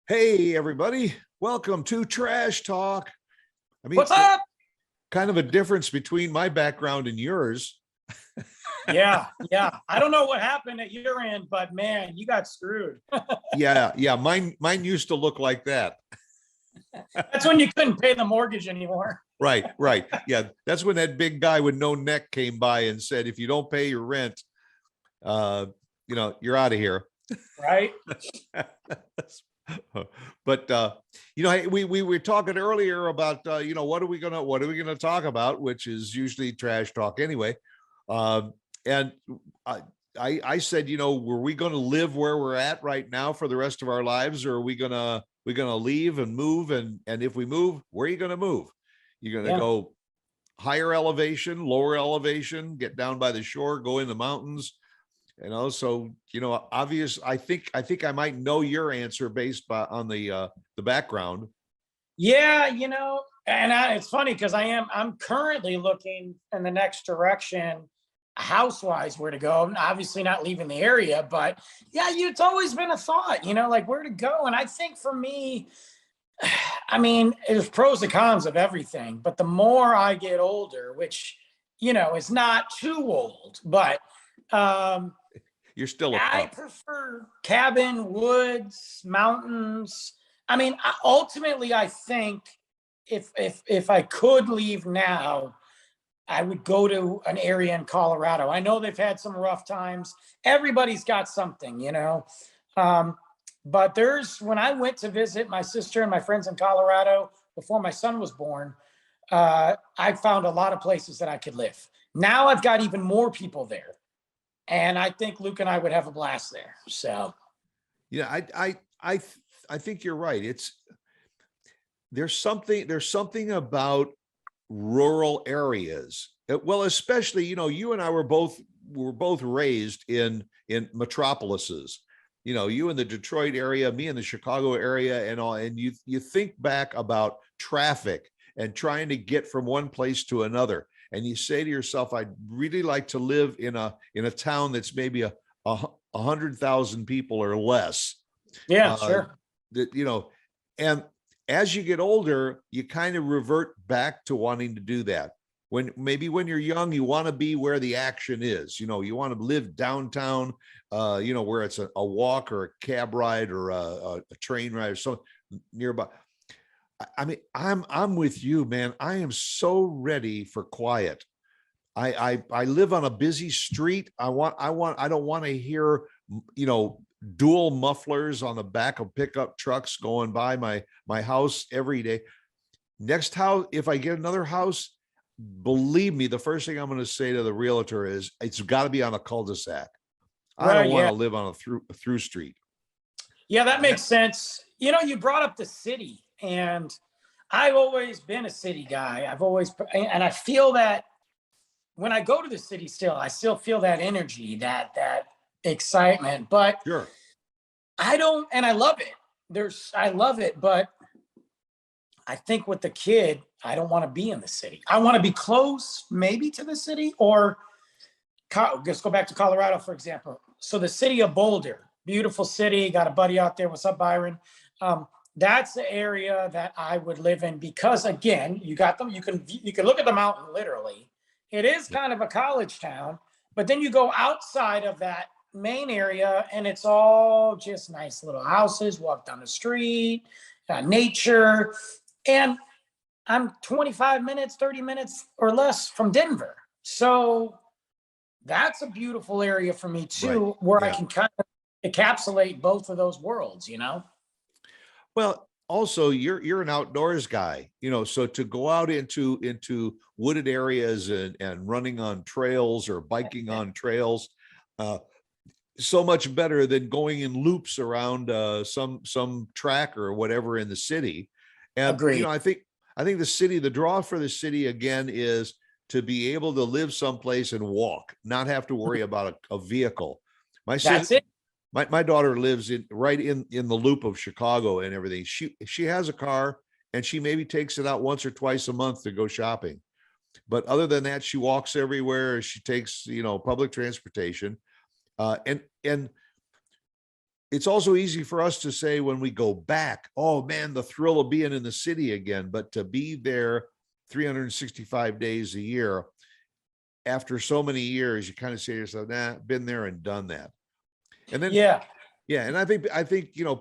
Hey, everybody. Welcome to Trash Talk. I mean, What's up? kind of a difference between my background and yours. Yeah. I don't know what happened at your end, but man, you got screwed. Yeah. Mine used to look like that. That's when you couldn't pay the mortgage anymore. Right. Yeah. That's when that big guy with no neck came by and said, if you don't pay your rent, uh, you're out of here. Right? But hey, we were talking earlier about what are we gonna talk about, which is usually trash talk anyway. And I I said, were we going to live where we're at right now for the rest of our lives, or are we gonna leave and move? And if we move, where are you gonna move? You're gonna Yeah. go higher elevation, lower elevation, get down by the shore, go in the mountains, so obvious. I think I might know your answer based on the background. Yeah, it's funny because I'm currently looking in the next direction, house-wise, where to go. I'm obviously not leaving the area, but yeah, it's always been a thought, like where to go. And I think for me, I mean, there's pros and cons of everything, but the more I get older, which, is not too old, but You're still a I pup. prefer cabin, woods, mountains. I mean, ultimately, I think if I could leave now, I would go to an area in Colorado. I know they've had some rough times. Everybody's got something, Um, but when I went to visit my sister and my friends in Colorado before my son was born, I found a lot of places that I could live. Now I've got even more people there. And I think Luke and I would have a blast there. So Yeah, I think you're right. There's something about rural areas. Well, especially, you and I were both raised in metropolises. You in the Detroit area, me in the Chicago area, and all. And you think back about traffic and trying to get from one place to another, and you say to yourself, I'd really like to live in a town that's maybe a 100,000 people or less. yeah, uh, sure. that. And as you get older, you kind of revert back to wanting to do that. When you're young, you want to be where the action is. You want to live downtown, where it's a walk or a cab ride or a train ride or something nearby. I mean, I'm with you, man. I am so ready for quiet. I live on a busy street. I don't want to hear, you know, dual mufflers on the back of pickup trucks going by my house every day. Next house, if I get another house, believe me, the first thing I'm going to say to the realtor is it's got to be on a cul-de-sac. I don't Right. want Yeah. to live on a through street. Yeah, that makes sense. You brought up the city, and I've always been a city guy. And I feel that when I go to the city still, I still feel that energy, that excitement. But Sure. I don't, and I love it. I love it, but I think with the kid, I don't want to be in the city. I want to be close, maybe to the city, or let's go back to Colorado, for example. So the city of Boulder, beautiful city. Got a buddy out there. What's up, Byron? That's the area that I would live in because, again, you got them. You can look at the mountain literally. It is Yep. kind of a college town, but then you go outside of that main area, and it's all just nice little houses. Walk down the street, nature, and I'm 25 minutes, 30 minutes or less from Denver. So that's a beautiful area for me Right. too, where I Yeah. can kind of encapsulate both of those worlds. Well, also you're an outdoors guy, so to go out into wooded areas and running on trails or biking on trails, uh, so much better than going in loops around some track or whatever in the city. And Agreed. I think the draw for the city again is to be able to live someplace and walk, not have to worry about a vehicle. My That's sister, it. my daughter lives right in the loop of Chicago and everything. She has a car and she maybe takes it out once or twice a month to go shopping. But other than that, she walks everywhere. She takes, public transportation. And it's also easy for us to say when we go back, oh man, the thrill of being in the city again, but to be there 365 days a year after so many years, you kind of say to yourself, nah, been there and done that. And then, Yeah. yeah, and I think,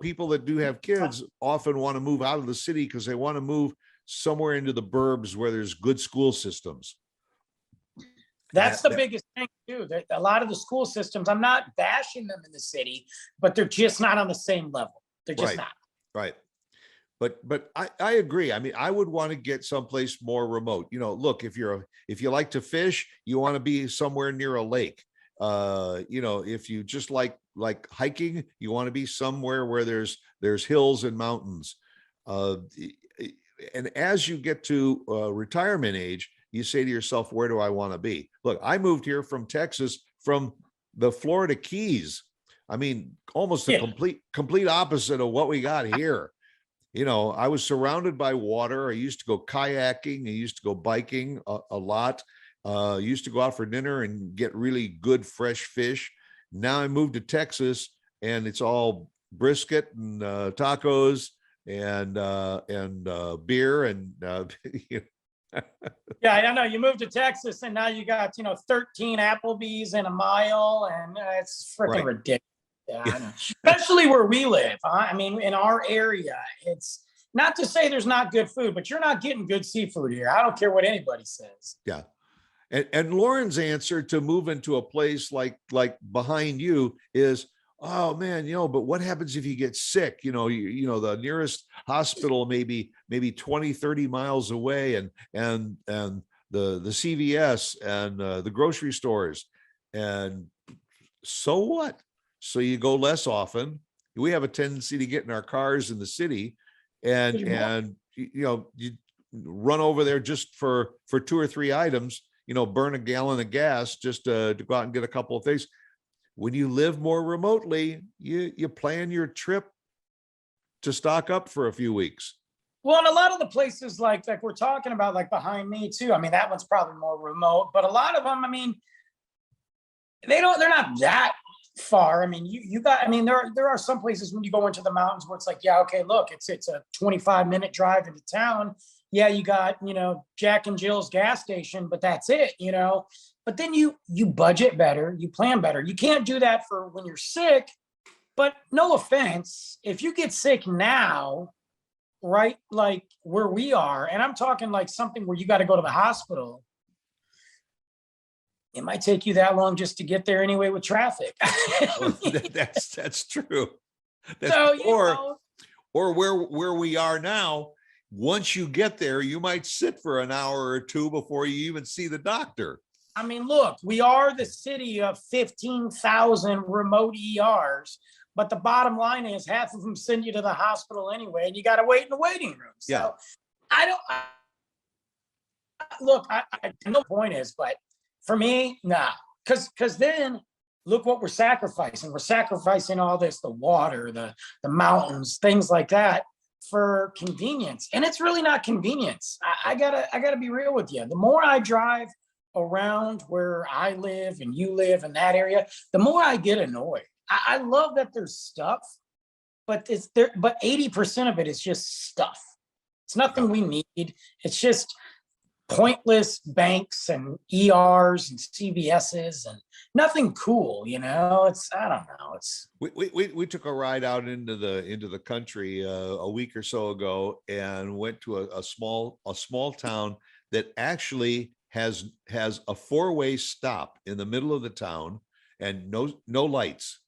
people that do have kids often want to move out of the city because they want to move somewhere into the burbs where there's good school systems. That's the biggest thing too. That a lot of the school systems, I'm not bashing them in the city, but they're just not on the same level. They're just Right. not. Right. But I agree. I mean, I would want to get someplace more remote. Look, if you like to fish, you want to be somewhere near a lake. If you just like hiking, you want to be somewhere where there's hills and mountains. And as you get to retirement age, you say to yourself, where do I want to be? Look, I moved here from Texas, from the Florida Keys. I mean, almost a complete opposite of what we got here. I was surrounded by water. I used to go kayaking. I used to go biking a lot. Used to go out for dinner and get really good fresh fish. Now I moved to Texas and it's all brisket and tacos and beer and Yeah, I know. You moved to Texas and now you got 13 Applebee's in a mile, and it's freaking Right. ridiculous. Yeah, I know. Especially where we live. I mean, in our area, it's not to say there's not good food, but you're not getting good seafood here. I don't care what anybody says. Yeah. And Lauren's answer to move into a place like behind you is, oh man, but what happens if you get sick? The nearest hospital maybe 20, 30 miles away, and the CVS and the grocery stores. And so what? So you go less often. We have a tendency to get in our cars in the city and you run over there just for 2 or 3 items, burn a gallon of gas just to go out and get a couple of things. When you live more remotely, you plan your trip to stock up for a few weeks. Well, and a lot of the places like we're talking about, like behind me too. I mean, that one's probably more remote, but a lot of them, I mean, they're not that far. I mean, there are some places when you go into the mountains where it's like, yeah, okay, look, it's a 25-minute drive into town. Yeah, you got, Jack and Jill's gas station, but that's it, But then you budget better, you plan better. You can't do that for when you're sick, but no offense, if you get sick now, right, like where we are, and I'm talking like something where you got to go to the hospital, it might take you that long just to get there anyway with traffic. Well, that's true. Or where we are now, once you get there, you might sit for an hour or two before you even see the doctor. I mean, look, we are the city of 15,000 remote ERs, but the bottom line is half of them send you to the hospital anyway, and you got to wait in the waiting room. So yeah. I know the point is, but for me, nah, because then look what we're sacrificing. We're sacrificing all this, the water, the mountains, things like that, for convenience. And it's really not convenience. I gotta be real with you. The more I drive around where I live and you live in that area, the more I get annoyed. I love that there's stuff, but it's there, but 80% of it is just stuff. It's nothing we need. It's just pointless banks and ERs and CVSs and nothing cool, It's, I don't know. It's we took a ride out into the country a week or so ago and went to a small town that actually has a 4-way stop in the middle of the town and no lights.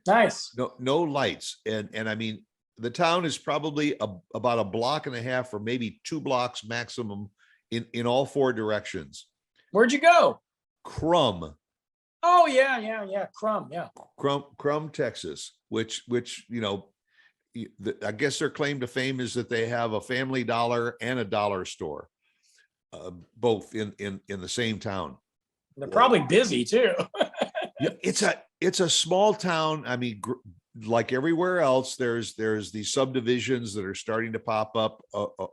Nice. No lights. And I mean, the town is probably about a block and a half or maybe 2 blocks maximum in all 4 directions. Where'd you go? Crum. Oh yeah. Crum, yeah. Crum, Texas, which I guess their claim to fame is that they have a Family Dollar and a dollar store, both in the same town. They're probably busy too. It's a small town. I mean, like everywhere else, there's these subdivisions that are starting to pop up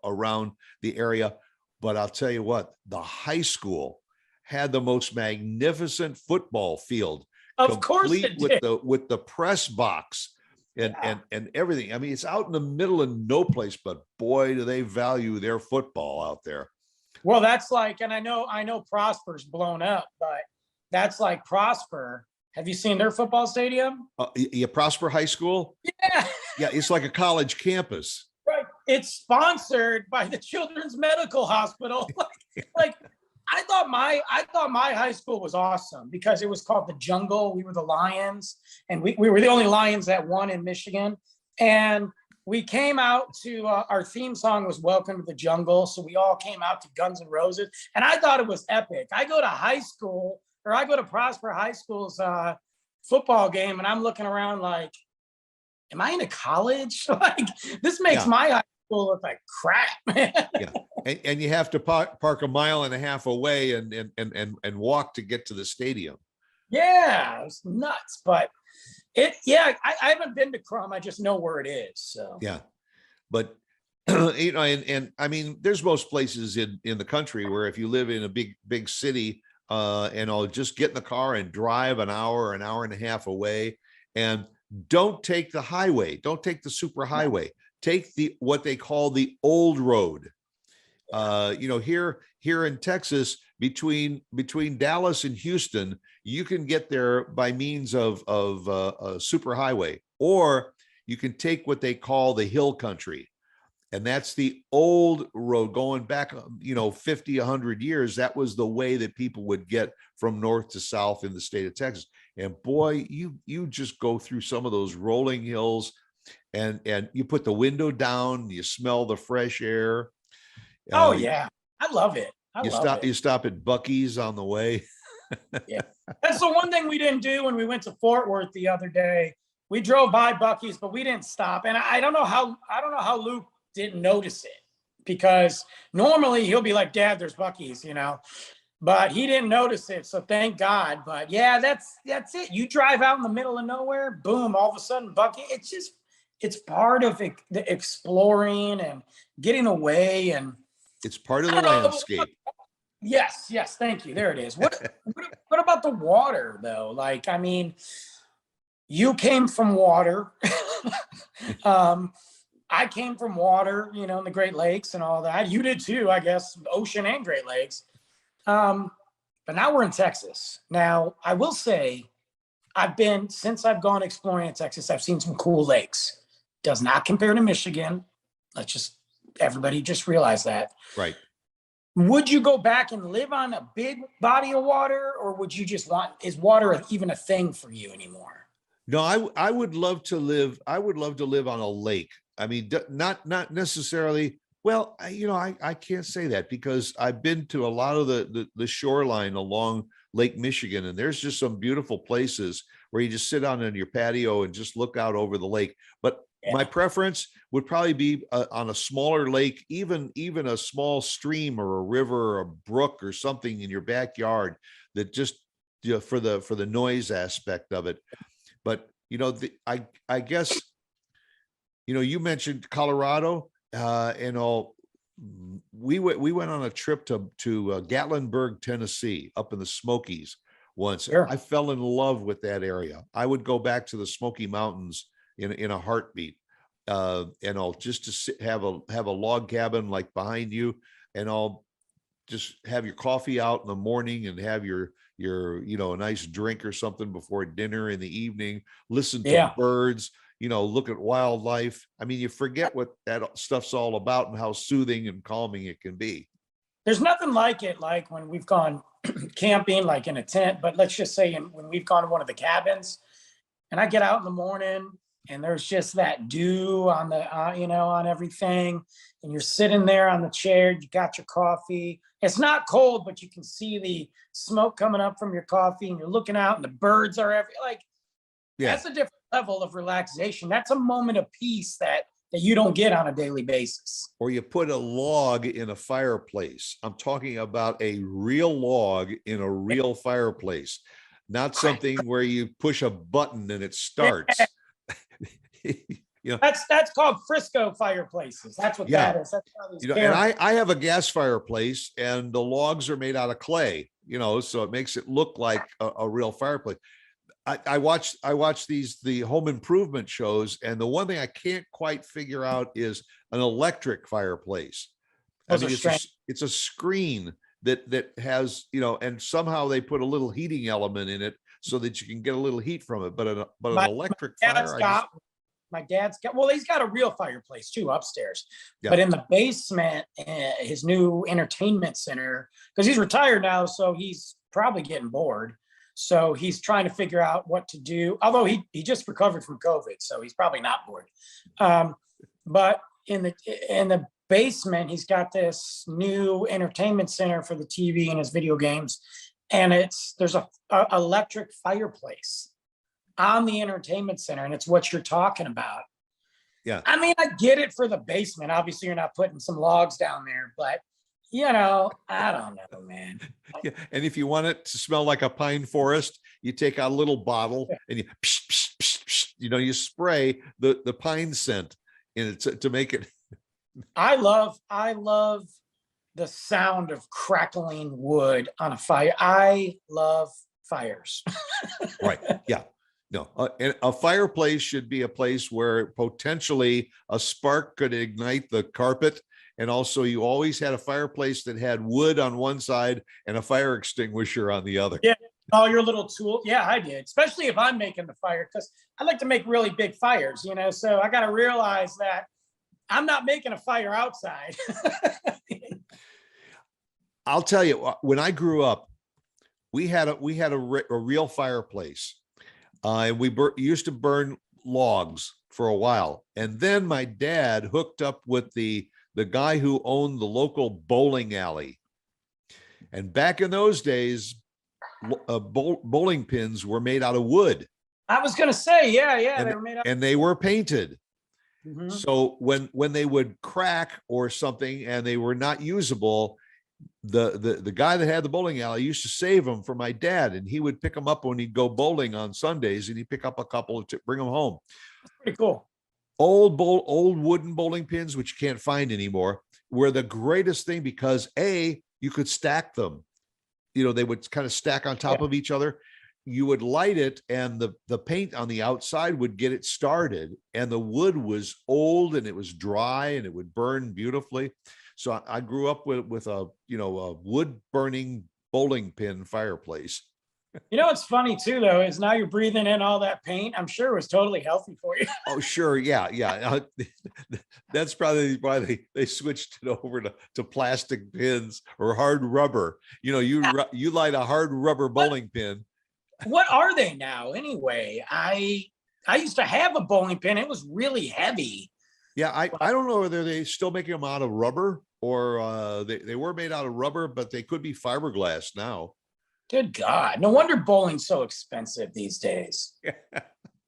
around the area. But I'll tell you what, the high school had the most magnificent football field. Of course it did. With the press box and everything. I mean, it's out in the middle of no place, but boy, do they value their football out there. Well, that's like, and I know Prosper's blown up, but that's like Prosper. Have you seen their football stadium? Yeah, Prosper High School. Yeah. Yeah, it's like a college campus. Right. It's sponsored by the Children's Medical Hospital. like I thought my high school was awesome because it was called the Jungle. We were the Lions, and we were the only Lions that won in Michigan. And we came out to our theme song was Welcome to the Jungle. So we all came out to Guns N' Roses. And I thought it was epic. I go to Prosper High School's football game, and I'm looking around like, am I in a college? Like, this makes my high school look like crap, man. Yeah. And you have to park a mile and a half away and walk to get to the stadium. Yeah, it's nuts. But I haven't been to Crum. I just know where it is. So yeah, but and I mean, there's most places in the country where if you live in a big city, and I'll just get in the car and drive an hour and a half away, and don't take the highway, don't take the super highway, take what they call the old road. Here in Texas, between Dallas and Houston, you can get there by means of a super highway, or you can take what they call the hill country. And that's the old road going back, 50, 100 years. That was the way that people would get from north to south in the state of Texas. And boy, you just go through some of those rolling hills, and you put the window down, you smell the fresh air. Oh yeah, I love it. You stop at Buc-ee's on the way. Yeah, that's the one thing we didn't do when we went to Fort Worth the other day. We drove by Buc-ee's, but we didn't stop. And I don't know how Luke didn't notice it, because normally he'll be like, Dad, there's Buc-ee's, but he didn't notice it. So thank God. But yeah, that's it. You drive out in the middle of nowhere, boom, all of a sudden Buc-ee. It's part of the exploring and getting away, and it's part of the landscape. Yes. Thank you. There it is. What about the water though? Like, I mean, you came from water. I came from water, in the Great Lakes and all that. You did too, I guess, ocean and Great Lakes. But now we're in Texas. Now, I will say, since I've gone exploring in Texas, I've seen some cool lakes. Does not compare to Michigan. Everybody just realize that. Right. Would you go back and live on a big body of water, or would you just is water even a thing for you anymore? No, I would love to live. I would love to live on a lake. I mean, not necessarily. Well, I can't say that, because I've been to a lot of the shoreline along Lake Michigan, and there's just some beautiful places where you just sit on your patio and just look out over the lake. But my preference would probably be on a smaller lake, even a small stream or a river or a brook or something in your backyard, that just for the noise aspect of it. But I guess you mentioned Colorado, and all. We went on a trip to Gatlinburg, Tennessee, up in the Smokies once. Sure. I fell in love with that area. I would go back to the Smoky Mountains in a heartbeat, and I'll just to have a log cabin like behind you, and I'll just have your coffee out in the morning and have your a nice drink or something before dinner in the evening. Listen to birds. Look at wildlife. I mean, you forget what that stuff's all about and how soothing and calming it can be. There's nothing like it, like when we've gone camping, like in a tent, but let's just say when we've gone to one of the cabins, and I get out in the morning and there's just that dew on the, on everything. And you're sitting there on the chair, you got your coffee. It's not cold, but you can see the smoke coming up from your coffee, and you're looking out and the birds are that's a different level of relaxation. That's a moment of peace that you don't get on a daily basis. Or you put a log in a fireplace. I'm talking about a real log in a real fireplace, not something where you push a button and it starts. That's called Frisco fireplaces. That's what that is. That's how and I have a gas fireplace, and the logs are made out of clay, so it makes it look like a real fireplace. I watch the home improvement shows, and the one thing I can't quite figure out is an electric fireplace. I Those mean, are strange. it's a screen that has, and somehow they put a little heating element in it so that you can get a little heat from it. But an My electric dad's fire, got my dad's got well, he's got a real fireplace too upstairs, yeah. but in the basement, his new entertainment center, because he's retired now, so he's probably getting bored. So he's trying to figure out what to do. Although he just recovered from COVID, so he's probably not bored. But in the basement, he's got this new entertainment center for the TV and his video games, and there's a electric fireplace on the entertainment center, and it's what you're talking about. Yeah. I mean, I get it for the basement. Obviously, you're not putting some logs down there, but I don't know, man. Yeah. And if you want it to smell like a pine forest, you take out a little bottle and you, psh, psh, psh, psh, you spray the pine scent in it to make it. I love the sound of crackling wood on a fire. I love fires. Right. Yeah. No, and a fireplace should be a place where potentially a spark could ignite the carpet. And also you always had a fireplace that had wood on one side and a fire extinguisher on the other. Yeah. All your little tools. Yeah, I did. Especially if I'm making the fire, because I like to make really big fires, so I got to realize that I'm not making a fire outside. I'll tell you, when I grew up, we had a real fireplace. And we used to burn logs for a while. And then my dad hooked up with the guy who owned the local bowling alley. And back in those days, bowling pins were made out of wood. I was going to say, yeah, they were made out, and they were painted. Mm-hmm. So when they would crack or something and they were not usable, the guy that had the bowling alley used to save them for my dad, and he would pick them up when he'd go bowling on Sundays, and he'd pick up a couple to bring them home. That's pretty cool. Old wooden bowling pins, which you can't find anymore, were the greatest thing because you could stack them. They would kind of stack on top of each other. You would light it, and the paint on the outside would get it started, and the wood was old and it was dry and it would burn beautifully. So I grew up with a wood burning bowling pin fireplace. What's funny too, though, is now you're breathing in all that paint. I'm sure it was totally healthy for you. Oh, sure. Yeah. That's probably why they switched it over to plastic pins or hard rubber. You light a hard rubber bowling pin. What are they now anyway? I used to have a bowling pin. It was really heavy. Yeah, I don't know whether they still making them out of rubber or they were made out of rubber, but they could be fiberglass now. Good God. No wonder bowling's so expensive these days.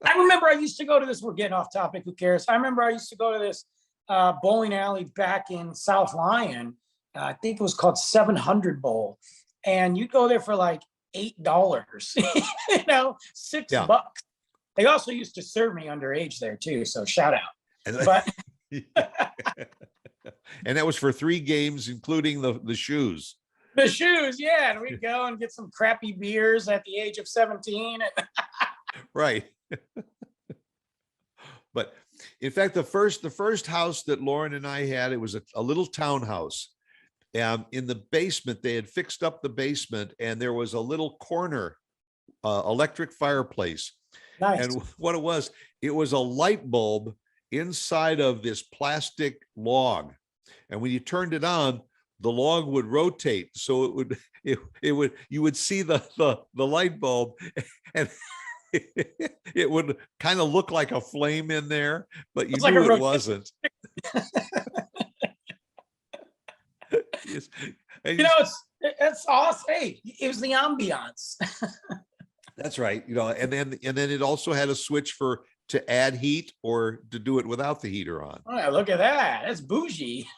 I remember I used to go to this. We're getting off topic. Who cares? I remember I used to go to this bowling alley back in South Lyon. I think it was called 700 Bowl. And you'd go there for like $8, $6. They also used to serve me underage there too. So shout out. But and that was for 3 games, including the shoes. The shoes, yeah. And we'd go and get some crappy beers at the age of 17. Right. But in fact, the first house that Lauren and I had, it was a little townhouse. In the basement, they had fixed up the basement, and there was a little corner electric fireplace. Nice. And what it was a light bulb inside of this plastic log, and when you turned it on, the log would rotate, so you would see the light bulb, and it would kind of look like a flame in there, but you knew it wasn't. It's awesome. Hey, it was the ambiance. That's right. And then it also had a switch to add heat or to do it without the heater on. Oh, look at that. That's bougie.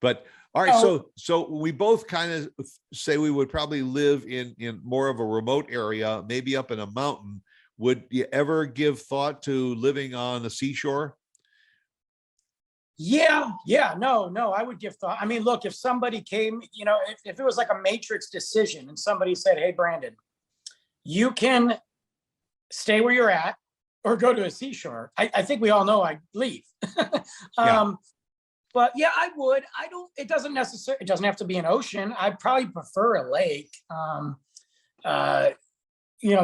But all right, so we both kind of say we would probably live in more of a remote area, maybe up in a mountain. Would you ever give thought to living on a seashore? Yeah, no, I would give thought. I mean, look, if somebody came, if it was like a matrix decision and somebody said, hey, Brandon, you can stay where you're at or go to a seashore, I think we all know I'd leave. Yeah. But yeah, I would. It doesn't have to be an ocean. I'd probably prefer a lake,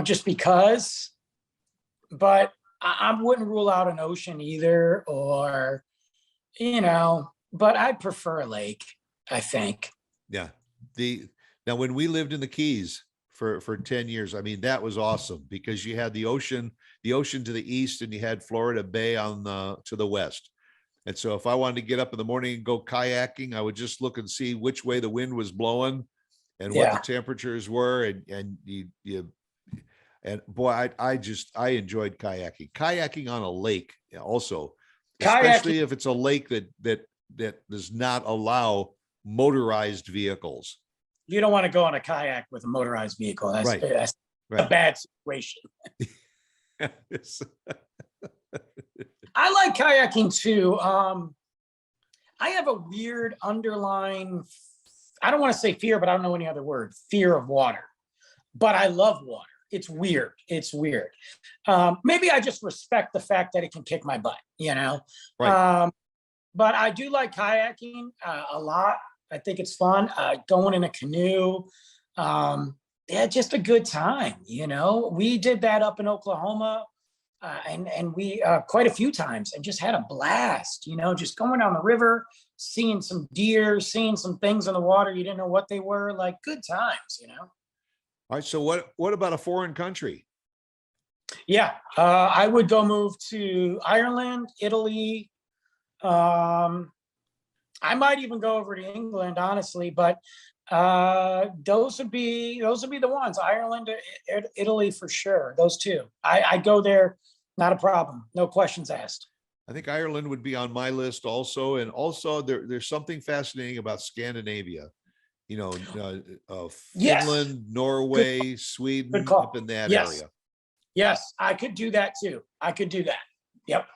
just because, but I wouldn't rule out an ocean either, or, but I'd prefer a lake, I think. Yeah. Now when we lived in the Keys for 10 years, I mean, that was awesome because you had the ocean to the east and you had Florida Bay to the west. And so if I wanted to get up in the morning and go kayaking, I would just look and see which way the wind was blowing and what the temperatures were. And boy, I enjoyed kayaking on a lake also, especially if it's a lake that does not allow motorized vehicles. You don't want to go on a kayak with a motorized vehicle. That's a bad situation. I like kayaking too. I have a weird underlying, I don't want to say fear, but I don't know any other word, fear of water. But I love water. It's weird. Maybe I just respect the fact that it can kick my butt, Right. But I do like kayaking a lot. I think it's fun. Going in a canoe. Just a good time, We did that up in Oklahoma. And we quite a few times and just had a blast, just going down the river, seeing some deer, seeing some things in the water you didn't know what they were, like good times. All right. So what about a foreign country? Yeah, I would go move to Ireland, Italy. I might even go over to England, honestly, but those would be the ones. Ireland, Italy for sure. Those two. I go there, not a problem. No questions asked. I think Ireland would be on my list also. And also there's something fascinating about Scandinavia, Finland, Norway, Sweden, up in that area. Yes, I could do that too. Yep.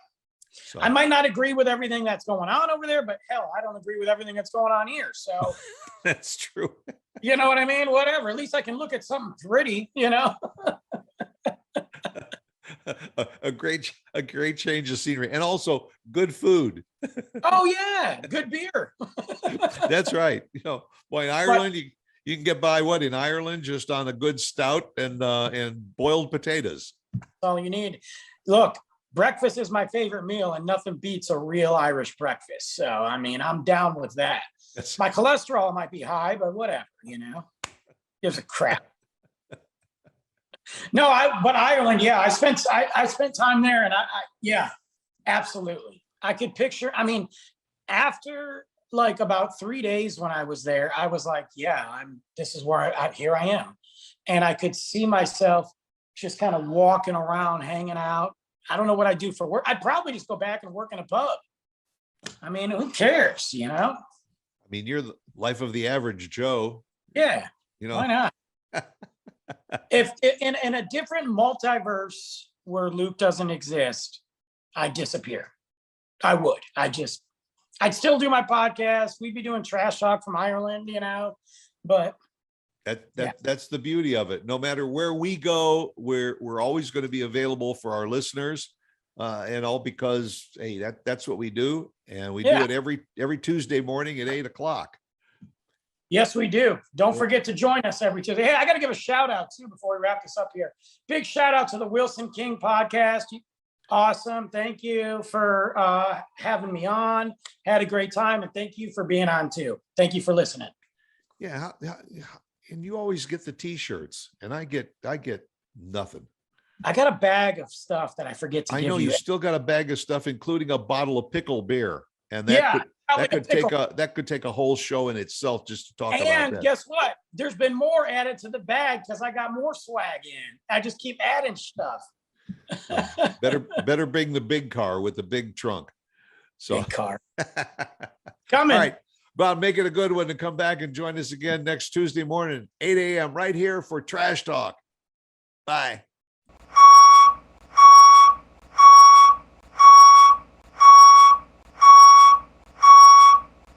So. I might not agree with everything that's going on over there, but hell, I don't agree with everything that's going on here. So that's true. You know what I mean? Whatever. At least I can look at something pretty, A great change of scenery, and also good food. Oh yeah, good beer. That's right. Boy, in Ireland, you can get by in Ireland just on a good stout and boiled potatoes. That's all you need. Look, breakfast is my favorite meal, and nothing beats a real Irish breakfast. So I mean, I'm down with that. My cholesterol might be high, but whatever, gives a crap. No, but Ireland, yeah, I spent time there, and yeah, absolutely. I could picture, I mean, after like about 3 days when I was there, I was like, yeah, this is where here I am. And I could see myself just kind of walking around, hanging out. I don't know what I'd do for work. I'd probably just go back and work in a pub. I mean, who cares, I mean, you're the life of the average Joe. Yeah. Why not? If in a different multiverse where Luke doesn't exist, I'd disappear. I would. I'd still do my podcast. We'd be doing Trash Talk from Ireland, but that's the beauty of it. No matter where we go, we're always going to be available for our listeners, and all because, hey, that's what we do, and we do it every Tuesday morning at 8:00. Yes, we do. Don't forget to join us every Tuesday. Hey, I got to give a shout out too before we wrap this up here. Big shout out to the Wilson King podcast. Awesome. Thank you for having me on. Had a great time, and thank you for being on too. Thank you for listening. Yeah, and you always get the t-shirts, and I get nothing. I got a bag of stuff that I forget to give you. I know you still got a bag of stuff, including a bottle of pickle beer, and that could take a whole show in itself just to talk about that. And guess what? There's been more added to the bag because I got more swag in. I just keep adding stuff. better bring the big car with the big trunk. So big car. Coming. All right. Bob, make it a good one, and come back and join us again next Tuesday morning, 8 a.m. right here for Trash Talk. Bye.